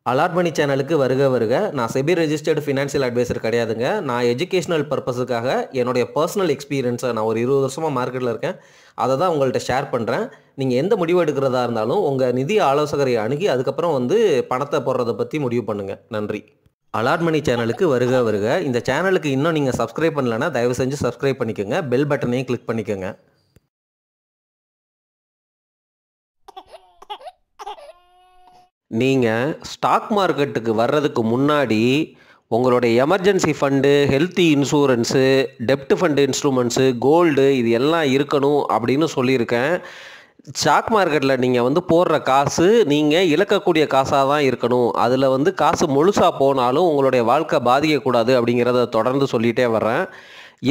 Allot மணி சேனலுக்கு வருக வருக. நான் செபி ரெஜிஸ்டர்டு ஃபினான்ஷியல் அட்வைசர் கிடையாதுங்க. நான் எஜுகேஷனல் பர்பஸுக்காக என்னுடைய பர்சனல் எக்ஸ்பீரியன்ஸை நான் ஒரு 20 வருஷமாக மார்க்கெட்டில் இருக்கேன். அதை தான் உங்கள்கிட்ட ஷேர் பண்ணுறேன். நீங்கள் எந்த முடிவு எடுக்கிறதா இருந்தாலும் உங்கள் நிதி ஆலோசகரை அணுகி அதுக்கப்புறம் பணத்தை போடுறதை பற்றி முடிவு பண்ணுங்கள். நன்றி. அலாட் மணி சேனலுக்கு வருக வருக. இந்த சேனலுக்கு இன்னும் நீங்கள் சப்ஸ்கிரைப் பண்ணலைன்னா தயவு செஞ்சு சப்ஸ்கிரைப் பண்ணிக்கோங்க. பெல் பட்டனையும் கிளிக் பண்ணிக்கோங்க. நீங்கள் ஸ்டாக் மார்க்கெட்டுக்கு வர்றதுக்கு முன்னாடி உங்களுடைய எமர்ஜென்சி ஃபண்டு, ஹெல்த்தி இன்சூரன்ஸு, டெப்ட் ஃபண்டு இன்ஸ்ட்ருமெண்ட்ஸு, கோல்டு இது எல்லாம் இருக்கணும் அப்படின்னு சொல்லியிருக்கேன். ஸ்டாக் மார்க்கெட்டில் நீங்கள் போடுற காசு நீங்கள் இழக்கக்கூடிய காசாக தான் இருக்கணும். அதில் காசு முழுசாக போனாலும் உங்களுடைய வாழ்க்கை பாதிக்கக்கூடாது அப்படிங்கிறத தொடர்ந்து சொல்லிகிட்டே வர்றேன்.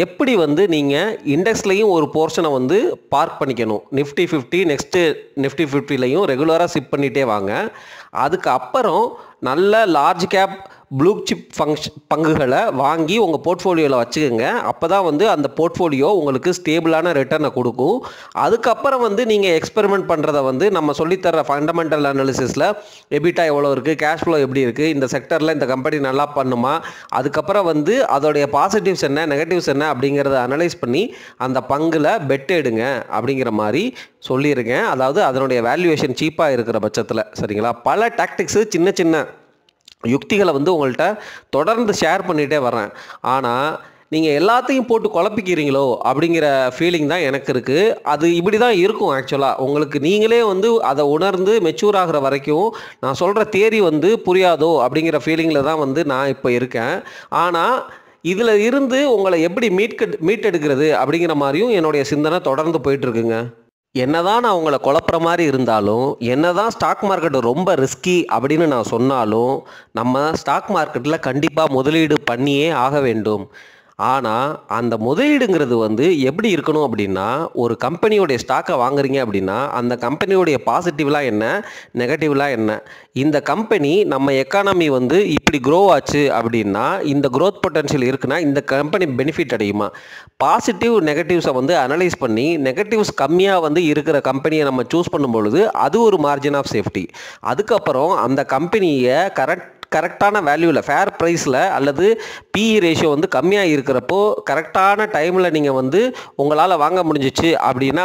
எப்படி நீங்கள் இண்டெக்ஸ்லையும் ஒரு போர்ஷனை பார்க் பண்ணிக்கணும். நிஃப்டி 50 நெக்ஸ்ட்டு நிஃப்டி 50லையும் ரெகுலராக சிப் பண்ணிகிட்டே வாங்க. அதுக்கு அப்புறம் நல்ல லார்ஜ் கேப் ப்ளூ சிப் பங்குகளை வாங்கி உங்கள் போர்ட்ஃபோலியோவில் வச்சுக்கோங்க. அப்போ தான் அந்த போர்ட்ஃபோலியோ உங்களுக்கு ஸ்டேபிளான ரிட்டர்னை கொடுக்கும். அதுக்கப்புறம் நீங்கள் எக்ஸ்பெரிமெண்ட் பண்ணுறதை நம்ம சொல்லித்தர ஃபண்டமெண்டல் அனாலிசிஸில் எபிட்டா எவ்வளோ இருக்குது, கேஷ் ஃப்ளோ எப்படி இருக்குது, இந்த செக்டரில் இந்த கம்பெனி நல்லா பண்ணுமா, அதுக்கப்புறம் அதோடைய பாசிட்டிவ்ஸ் என்ன, நெகட்டிவ்ஸ் என்ன அப்படிங்கிறத அனலைஸ் பண்ணி அந்த பங்கில் பெட் எடுங்க அப்படிங்கிற மாதிரி சொல்லியிருக்கேன். அதாவது அதனுடைய வேல்யூவேஷன் சீப்பாக இருக்கிற பட்சத்தில். சரிங்களா? பல டாக்டிக்ஸு, சின்ன சின்ன யுக்திகளை உங்கள்கிட்ட தொடர்ந்து ஷேர் பண்ணிகிட்டே வரேன். ஆனால் நீங்கள் எல்லாத்தையும் போட்டு குழப்பிக்கிறீங்களோ அப்படிங்கிற ஃபீலிங் தான் எனக்கு இருக்குது. அது இப்படி தான் இருக்கும். ஆக்சுவலாக உங்களுக்கு நீங்களே அதை உணர்ந்து மெச்சூர் ஆகிற வரைக்கும் நான் சொல்கிற தியரி புரியாதோ அப்படிங்கிற ஃபீலிங்கில் தான் நான் இப்போ இருக்கேன். ஆனால் இதில் இருந்து உங்களை எப்படி மீட்டெடுக்கிறது அப்படிங்கிற மாதிரியும் என்னுடைய சிந்தனை தொடர்ந்து போயிட்டுருக்குங்க. என்னதான் நான் உங்களை குழப்புற மாதிரி இருந்தாலும், என்னதான் ஸ்டாக் மார்க்கெட் ரொம்ப ரிஸ்கி அப்படின்னு நான் சொன்னாலும், நம்ம ஸ்டாக் மார்க்கெட்டில் கண்டிப்பாக முதலீடு பண்ணியே ஆக வேண்டும். ஆனால் அந்த முதலீடுங்கிறது எப்படி இருக்கணும் அப்படின்னா, ஒரு கம்பெனியோடைய ஸ்டாக்கை வாங்குறீங்க அப்படின்னா அந்த கம்பெனியோடைய பாசிட்டிவ்லாம் என்ன, நெகட்டிவ்லாம் என்ன, இந்த கம்பெனி நம்ம எக்கானமி இப்படி க்ரோ ஆச்சு அப்படின்னா, இந்த க்ரோத் பொட்டன்ஷியல் இருக்குன்னா இந்த கம்பெனி பெனிஃபிட் அடையுமா, பாசிட்டிவ் நெகட்டிவ்ஸை அனலைஸ் பண்ணி நெகட்டிவ்ஸ் கம்மியாக இருக்கிற கம்பெனியை நம்ம சூஸ் பண்ணும் பொழுது அது ஒரு மார்ஜின் ஆஃப் சேஃப்டி. அதுக்கப்புறம் அந்த கம்பெனியை கரெக்டான வேல்யூவில், ஃபேர் ப்ரைஸில் அல்லது பிஇ ரேஷியோ கம்மியாக இருக்கிறப்போ கரெக்டான டைமில் நீங்கள் உங்களால் வாங்க முடிஞ்சிச்சு அப்படின்னா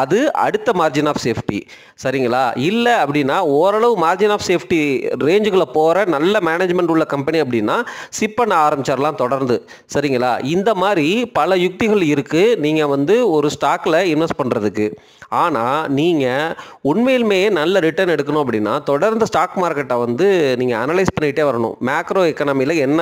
அது அடுத்த மார்ஜின் ஆஃப் சேஃப்டி. சரிங்களா? இல்லை அப்படின்னா ஓரளவு மார்ஜின் ஆஃப் சேஃப்டி ரேஞ்சுக்குள்ளே போகிற நல்ல மேனேஜ்மெண்ட் உள்ள கம்பெனி அப்படின்னா சிப் பண்ண ஆரம்பிச்சிடலாம் தொடர்ந்து. சரிங்களா? இந்த மாதிரி பல யுக்திகள் இருக்குது நீங்கள் ஒரு ஸ்டாக்கில் இன்வெஸ்ட் பண்ணுறதுக்கு. ஆனால் நீங்கள் உண்மையிலுமே நல்ல ரிட்டர்ன் எடுக்கணும் அப்படின்னா தொடர்ந்து ஸ்டாக் மார்க்கெட்டை நீங்கள் அனலைஸ் பண்ணிகிட்டே வரணும். மேக்ரோ எக்கனாமியில் என்ன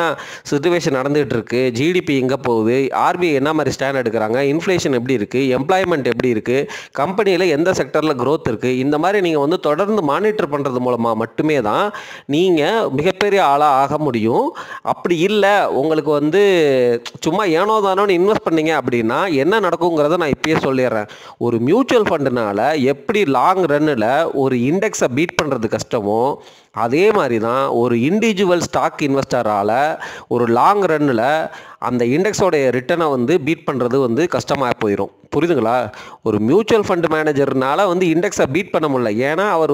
சிச்சுவேஷன் நடந்துகிட்டு இருக்குது, ஜிடிபி எங்கே போகுது, ஆர்பிஐ என்ன மாதிரி ஸ்டாண்ட் எடுக்கிறாங்க, இன்ஃப்ளேஷன் எப்படி இருக்குது, எம்ப்ளாய்மெண்ட் எப்படி இருக்குது, கம்பெனியில் எந்த செக்டரில் க்ரோத் இருக்குது, இந்த மாதிரி நீங்கள் தொடர்ந்து மானிட்டர் பண்ணுறது மூலமாக மட்டுமே தான் நீங்கள் மிகப்பெரிய ஆளாக ஆக முடியும். அப்படி இல்லை உங்களுக்கு சும்மா ஏனோ தானோன்னு இன்வெஸ்ட் பண்ணீங்க அப்படின்னா என்ன நடக்குங்கிறத நான் இப்பயே சொல்லிடுறேன். ஒரு மியூச்சுவல் ஃபண்டுனால எப்படி லாங் ரன்னில் ஒரு இண்டெக்ஸை பீட் பண்ணுறது கஷ்டமோ, அதே மாதிரி தான் ஒரு இண்டிவிஜுவல் ஸ்டாக் இன்வெஸ்டரால் ஒரு லாங் ரன்னில் அந்த இண்டெக்ஸோடைய ரிட்டனை பீட் பண்ணுறது கஷ்டமாக போயிடும். புரியுதுங்களா? ஒரு மியூச்சுவல் ஃபண்டு மேனேஜர்னால இண்டெக்ஸை பீட் பண்ண முடியல. ஏன்னா அவர்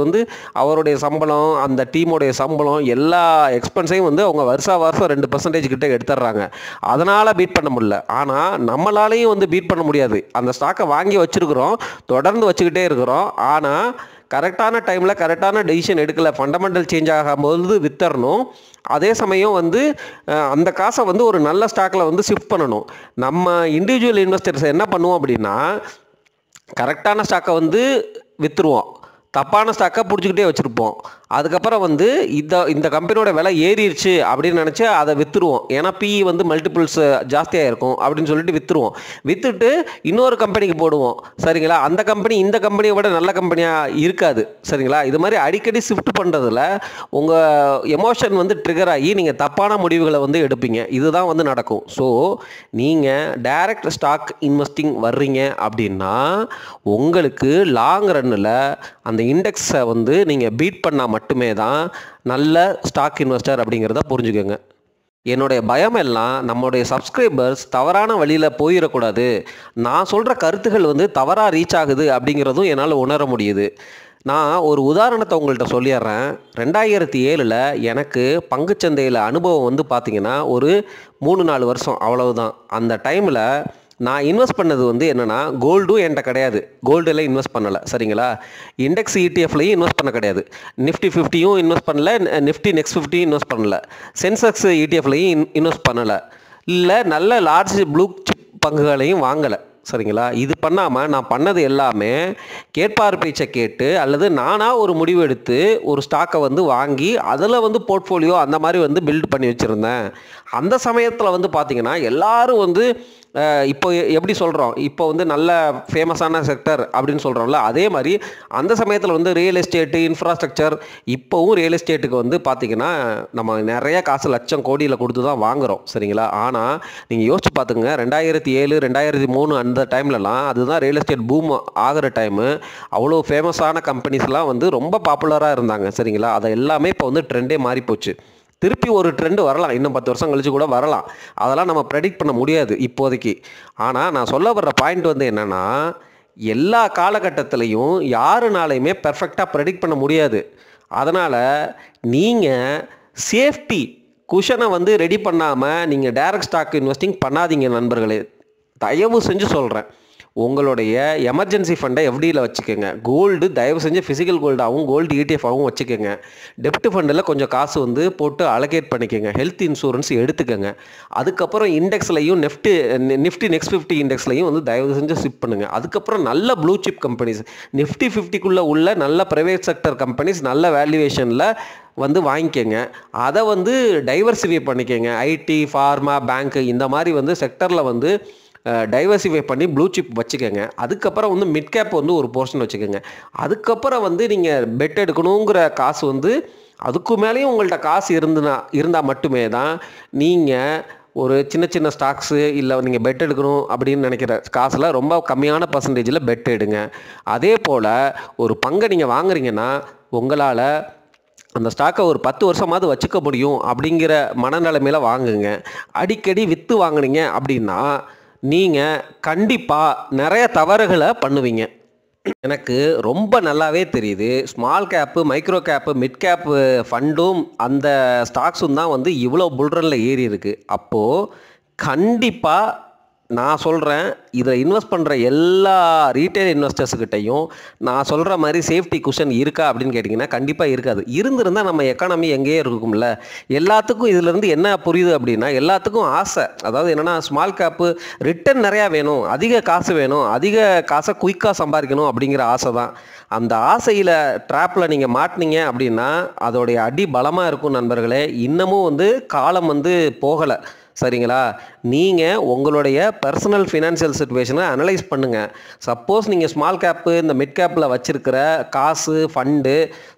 அவருடைய சம்பளம், அந்த டீமோடைய சம்பளம், எல்லா எக்ஸ்பென்ஸையும் அவங்க வருஷம் 2% கிட்ட எடுத்துடுறாங்க. அதனால் பீட் பண்ண முடியல. ஆனால் நம்மளாலையும் பீட் பண்ண முடியாது. அந்த ஸ்டாக்கை வாங்கி வச்சுருக்கிறோம், தொடர்ந்து வச்சுக்கிட்டே இருக்கிறோம். ஆனால் கரெக்டான டைமில் கரெக்டான டெசிஷன் எடுக்கலை, ஃபண்டமெண்டல் சேஞ்ச் ஆகும்போது வித்தரணும். அதே சமயம் அந்த காசை ஒரு நல்ல ஸ்டாக்கில் ஷிஃப்ட் பண்ணணும். நம்ம இண்டிவிஜுவல் இன்வெஸ்டர்ஸ் என்ன பண்ணுவோம் அப்படின்னா, கரெக்டான ஸ்டாக்கை விற்றுருவோம், தப்பான ஸ்டாக்கை பிடிச்சிக்கிட்டே வச்சுருப்போம். அதுக்கப்புறம் இந்த கம்பெனியோட விலை ஏறிடுச்சு அப்படின்னு நினச்சி அதை விற்றுருவோம். ஏன்னா பிஇ மல்டிபிள்ஸ் ஜாஸ்தியாக இருக்கும் அப்படின்னு சொல்லிட்டு விற்றுருவோம். விற்றுட்டு இன்னொரு கம்பெனிக்கு போடுவோம். சரிங்களா? அந்த கம்பெனி இந்த கம்பெனியை விட நல்ல கம்பெனியாக இருக்காது. சரிங்களா? இது மாதிரி அடிக்கடி ஷிஃப்ட் பண்ணுறதுல உங்கள் எமோஷன் ட்ரிகர் ஆகி நீங்கள் தப்பான முடிவுகளை எடுப்பீங்க. இதுதான் நடக்கும். ஸோ நீங்கள் டைரக்ட் ஸ்டாக் இன்வெஸ்டிங் வர்றீங்க அப்படின்னா உங்களுக்கு லாங் ரன்னில் அந்த இண்டெக்ஸை நீங்கள் பீட் பண்ணால் மட்டுமே தான் நல்ல ஸ்டாக் இன்வெஸ்டர் அப்படிங்கிறத புரிஞ்சுக்கோங்க. என்னுடைய பயம் எல்லாம் நம்மளுடைய சப்ஸ்கிரைபர்ஸ் தவறான வழியில் போயிடக்கூடாது. நான் சொல்கிற கருத்துகள் தவறாக ரீச் ஆகுது அப்படிங்கிறதும் என்னால் உணர முடியுது. நான் ஒரு உதாரணத்தை உங்கள்கிட்ட சொல்லிடுறேன். 2007ல் எனக்கு பங்குச்சந்தையில் அனுபவம் வந்து பார்த்தீங்கன்னா, ஒரு 3, 4 வருஷம் அவ்வளவுதான். அந்த டைமில் நான் இன்வெஸ்ட் பண்ணது வந்து என்னென்னா, கோல்டும் என்கிட்ட கிடையாது. கோல்டில் இன்வெஸ்ட் பண்ணலை, சரிங்களா. இண்டெக்ஸ் இடிஎஃப்லையும் இன்வெஸ்ட் பண்ண கிடையாது. நிஃப்டி 50யும் இன்வெஸ்ட் பண்ணல, நிஃப்டி நெக்ஸ்ட் 50யும் இன்வெஸ்ட் பண்ணல, சென்செக்ஸ் இடிஎஃப்லையும் இன்வெஸ்ட் பண்ணலை, இல்லை நல்ல லார்ஜ் ப்ளூ சிப் பங்குகளையும் வாங்கலை, சரிங்களா. இது பண்ணாமல் நான் பண்ணது எல்லாமே கேட்பார் பேச்சை கேட்டு அல்லது நானாக ஒரு முடிவு எடுத்து ஒரு ஸ்டாக்கை வந்து வாங்கி அதில் வந்து போர்ட்ஃபோலியோ அந்த மாதிரி வந்து பில்ட் பண்ணி வச்சுருந்தேன். அந்த சமயத்தில் வந்து பார்த்திங்கன்னா எல்லாரும் வந்து இப்போ எப்படி சொல்கிறோம், இப்போ வந்து நல்ல ஃபேமஸான செக்டர் அப்படின்னு சொல்கிறோம்ல, அதே மாதிரி அந்த சமயத்தில் வந்து ரியல் எஸ்டேட்டு, இன்ஃப்ராஸ்ட்ரக்சர், இப்போவும் ரியல் எஸ்டேட்டுக்கு வந்து பார்த்திங்கன்னா நம்ம நிறைய காசு லட்சம் கோடியில் கொடுத்து தான் வாங்குகிறோம், சரிங்களா. ஆனால் நீங்கள் யோசிச்சு பார்த்துங்க, 2007, 2003 அந்த டைம்லலாம் அதுதான் ரியல் எஸ்டேட் பூம் ஆகிற டைமு. அவ்வளோ ஃபேமஸான கம்பெனிஸ்லாம் வந்து ரொம்ப பாப்புலராக இருந்தாங்க, சரிங்களா. அதை எல்லாமே இப்போ வந்து ட்ரெண்டே மாறிப்போச்சு. திருப்பி ஒரு ட்ரெண்டு வரலாம், இன்னும் 10 வருஷம் கழிச்சு கூட வரலாம். அதெல்லாம் நம்ம ப்ரெடிக்ட் பண்ண முடியாது இப்போதைக்கு. ஆனால் நான் சொல்ல வர்ற பாயிண்ட் வந்து என்னென்னா, எல்லா காலகட்டத்திலையும் யாருனாலையுமே பெர்ஃபெக்டாக ப்ரெடிக்ட் பண்ண முடியாது. அதனால் நீங்கள் சேஃப்டி குஷனை வந்து ரெடி பண்ணாமல் நீங்கள் டைரக்ட் ஸ்டாக் இன்வெஸ்டிங் பண்ணாதீங்க நண்பர்களே. தயவு செஞ்சு சொல்கிறேன், உங்களுடைய எமர்ஜென்சி ஃபண்டை எஃப்டியில் வச்சுக்கோங்க. கோல்டு தயவு செஞ்சு ஃபிசிக்கல் கோல்டாகவும் கோல்டு இடிஎஃபாகவும் வச்சுக்கோங்க. டெப்ட் ஃபண்டில் கொஞ்சம் காசு வந்து போட்டு அலோகேட் பண்ணிக்கோங்க. ஹெல்த் இன்சூரன்ஸ் எடுத்துக்கோங்க. அதுக்கப்புறம் இண்டெக்ஸ்லையும் நிஃப்டி நெக்ஸ்ட் 50 இண்டெக்ஸ்லையும் வந்து தயவு செஞ்சு ஷிஃப்ட் பண்ணுங்கள். அதுக்கப்புறம் நல்ல ப்ளூ சிப் கம்பெனிஸ், நிஃப்டி 50க்குள்ளே உள்ள நல்ல ப்ரைவேட் செக்டர் கம்பெனிஸ் நல்ல வேல்யூவேஷனில் வந்து வாங்கிக்கோங்க. அதை வந்து டைவர்சிஃபை பண்ணிக்கோங்க. ஐடி, ஃபார்மா, பேங்க்கு இந்த மாதிரி வந்து செக்டரில் வந்து டைவர்சிஃபை பண்ணி ப்ளூ சிப் வச்சுக்கோங்க. அதுக்கப்புறம் வந்து மிட் கேப் வந்து ஒரு போர்ஷன் வச்சுக்கோங்க. அதுக்கப்புறம் வந்து நீங்கள் பெட் எடுக்கணுங்கிற காசு வந்து அதுக்கு மேலேயும் உங்கள்கிட்ட காசு இருந்தால் மட்டுமே தான் நீங்கள் ஒரு சின்ன சின்ன ஸ்டாக்ஸு இல்லை நீங்கள் பெட் எடுக்கணும் அப்படின்னு நினைக்கிற காசில் ரொம்ப கம்மியான பர்சன்டேஜில் பெட் எடுங்க. அதே போல் ஒரு பங்கை நீங்கள் வாங்குறீங்கன்னா உங்களால் அந்த ஸ்டாக்கை ஒரு 10 வருஷமாவது வச்சுக்க முடியும் அப்படிங்கிற மனநிலைமையில் வாங்குங்க. அடிக்கடி விற்று வாங்குனீங்க அப்படின்னா நீங்கள் கண்டிப்பாக நிறைய தவறுகளை பண்ணுவீங்க. எனக்கு ரொம்ப நல்லாவே தெரியுது, small cap, micro cap, mid cap ஃபண்டும் அந்த ஸ்டாக்ஸும் தான் வந்து இவ்வளோ புல்ரனில் ஏறி இருக்குது. அப்போது கண்டிப்பாக நான் சொல்கிறேன், இதில் இன்வெஸ்ட் பண்ணுற எல்லா ரீட்டைல் இன்வெஸ்டர்ஸுக்கிட்டையும் நான் சொல்கிற மாதிரி சேஃப்டி குஷன் இருக்கா அப்படின்னு கேட்டிங்கன்னா கண்டிப்பாக இருக்காது. இருந்திருந்தால் நம்ம எக்கானமி எங்கேயே இருக்கும்ல. எல்லாத்துக்கும் இதிலேருந்து என்ன புரியுது அப்படின்னா, எல்லாத்துக்கும் ஆசை, அதாவது என்னென்னா ஸ்மால் கேப்பு ரிட்டர்ன் நிறையா வேணும், அதிக காசு வேணும், அதிக காசை குயிக்காக சம்பாதிக்கணும் அப்படிங்கிற ஆசை தான். அந்த ஆசையில் ட்ராப்பில் நீங்கள் மாட்டினீங்க அப்படின்னா அதோடைய அடி பலமாக இருக்கும் நண்பர்களே. இன்னமும் வந்து காலம் வந்து போகலை, சரிங்களா. நீங்கள் உங்களுடைய பர்சனல் ஃபினான்ஷியல் சிச்சுவேஷனை அனலைஸ் பண்ணுங்கள். சப்போஸ் நீங்கள் ஸ்மால் கேப்பு இந்த மிட் கேப்பில் வச்சுருக்கிற காசு ஃபண்டு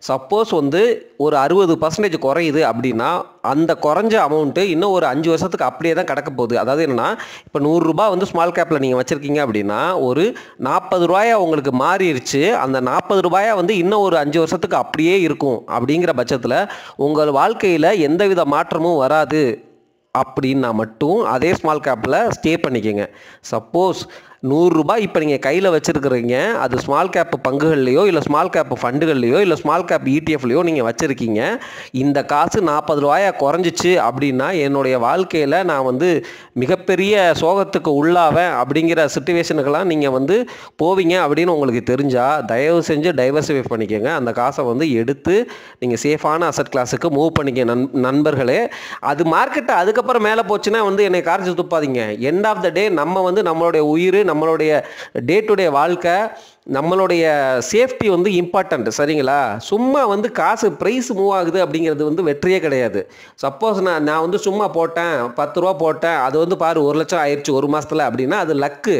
சப்போஸ் வந்து ஒரு 60% குறையுது அப்படின்னா அந்த குறைஞ்ச அமௌண்ட்டு இன்னும் ஒரு 5 வருஷத்துக்கு அப்படியே தான் கிடக்க போகுது. அதாவது என்னென்னா, இப்போ 100 ரூபா வந்து ஸ்மால் கேப்பில் நீங்கள் வச்சுருக்கீங்க அப்படின்னா ஒரு 40 ரூபாயா உங்களுக்கு மாறிடுச்சு. அந்த 40 ரூபாயா வந்து இன்னும் ஒரு 5 வருஷத்துக்கு அப்படியே இருக்கும். அப்படிங்கிற பட்சத்தில் உங்கள் வாழ்க்கையில் எந்தவித மாற்றமும் வராது அப்படின்னா மட்டும் அதே ஸ்மால் கேப்பில் ஸ்டே பண்ணிக்கோங்க. சப்போஸ் 100 ரூபாய் இப்போ நீங்கள் கையில் வச்சுருக்கிறீங்க, அது ஸ்மால் கேப் பங்குகள்லையோ இல்லை ஸ்மால் கேப் ஃபண்டுகள்லையோ இல்லை ஸ்மால் கேப் இடிஎஃப்லையோ நீங்கள் வச்சுருக்கீங்க. இந்த காசு 40 ரூபாயா குறைஞ்சிச்சு அப்படின்னா என்னுடைய வாழ்க்கையில் நான் வந்து மிகப்பெரிய சோகத்துக்கு உள்ளாவேன் அப்படிங்கிற சிச்சுவேஷனுக்கெல்லாம் நீங்கள் வந்து போவீங்க அப்படின்னு உங்களுக்கு தெரிஞ்சால் தயவு செஞ்சு டைவர்சிஃபை பண்ணிக்கோங்க. அந்த காசை வந்து எடுத்து நீங்கள் சேஃபான அசட் கிளாஸுக்கு மூவ் பண்ணிக்க நண்பர்களே. அது மார்க்கெட்டை அதுக்கப்புறம் மேலே போச்சுன்னா வந்து என்னை காரிச்சு துப்பாதீங்க. எண்ட் ஆஃப் த டே நம்ம வந்து நம்மளுடைய உயிர், நம்மளுடைய டே டு டே வாழ்க்கை, நம்மளுடைய சேஃப்டி வந்து இம்பார்ட்டண்ட், சரிங்களா. சும்மா வந்து காசு ப்ரைஸ் மூவ் ஆகுது அப்படிங்கிறது வந்து வெற்றியே கிடையாது. சப்போஸ் நான் வந்து சும்மா போட்டேன், 10 ரூபா போட்டேன், அது வந்து பாரு 1 லட்சம் ஆயிடுச்சு ஒரு மாதத்தில் அப்படின்னா அது லக்கு,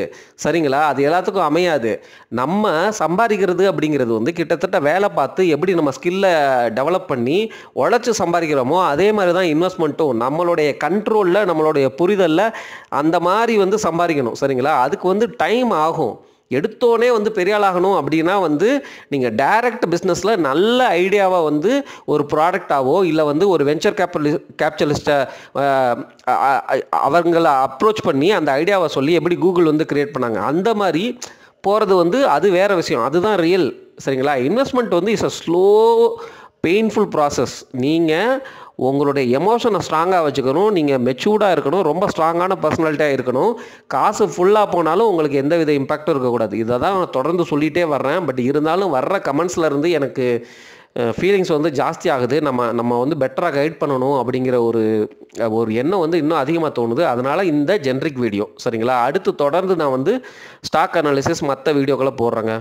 சரிங்களா. அது எல்லாத்துக்கும் அமையாது. நம்ம சம்பாதிக்கிறது அப்படிங்கிறது வந்து கிட்டத்தட்ட வேலை பார்த்து எப்படி நம்ம ஸ்கில்லை டெவலப் பண்ணி உழைச்சி சம்பாதிக்கிறோமோ அதே மாதிரி தான் இன்வெஸ்ட்மெண்ட்டும் நம்மளுடைய கண்ட்ரோலில், நம்மளுடைய புரிதலில் அந்த மாதிரி வந்து சம்பாதிக்கணும், சரிங்களா. அதுக்கு வந்து டைம் ஆகும். எடுத்தோடனே வந்து பெரிய ஆளாகணும் அப்படின்னா வந்து நீங்கள் டைரக்ட் பிஸ்னஸில் நல்ல ஐடியாவாக வந்து ஒரு ப்ராடக்டாவோ இல்லை வந்து ஒரு வெஞ்சர் கேபிட்டலிஸ்ட்டை அவங்கள அப்ரோச் பண்ணி அந்த ஐடியாவை சொல்லி எப்படி கூகுள் வந்து கிரியேட் பண்ணாங்க அந்த மாதிரி போகிறது வந்து அது வேறு விஷயம், அதுதான் ரியல். சரிங்களா? இன்வெஸ்ட்மெண்ட் வந்து is a slow painful process. நீங்கள் உங்களுடைய எமோஷனை ஸ்ட்ராங்காக வச்சுக்கணும், நீங்கள் மெச்சூர்டாக இருக்கணும், ரொம்ப ஸ்ட்ராங்கான பர்சனாலிட்டியாக இருக்கணும். காசு ஃபுல்லாக போனாலும் உங்களுக்கு எந்த வித இம்பேக்டும் இருக்கக்கூடாது. இதை தான் நான் தொடர்ந்து சொல்லிகிட்டே வர்றேன். பட் இருந்தாலும் வர்ற கமெண்ட்ஸில் இருந்து எனக்கு ஃபீலிங்ஸ் வந்து ஜாஸ்தி ஆகுது. நம்ம வந்து பெட்டராக கைட் பண்ணணும் அப்படிங்கிற ஒரு எண்ணம் வந்து இன்னும் அதிகமாக தோணுது. அதனால் இந்த ஜென்ரிக் வீடியோ. சரிங்களா? அடுத்து தொடர்ந்து நான் வந்து ஸ்டாக் அனாலிசிஸ் மற்ற வீடியோக்களை போடுறேங்க.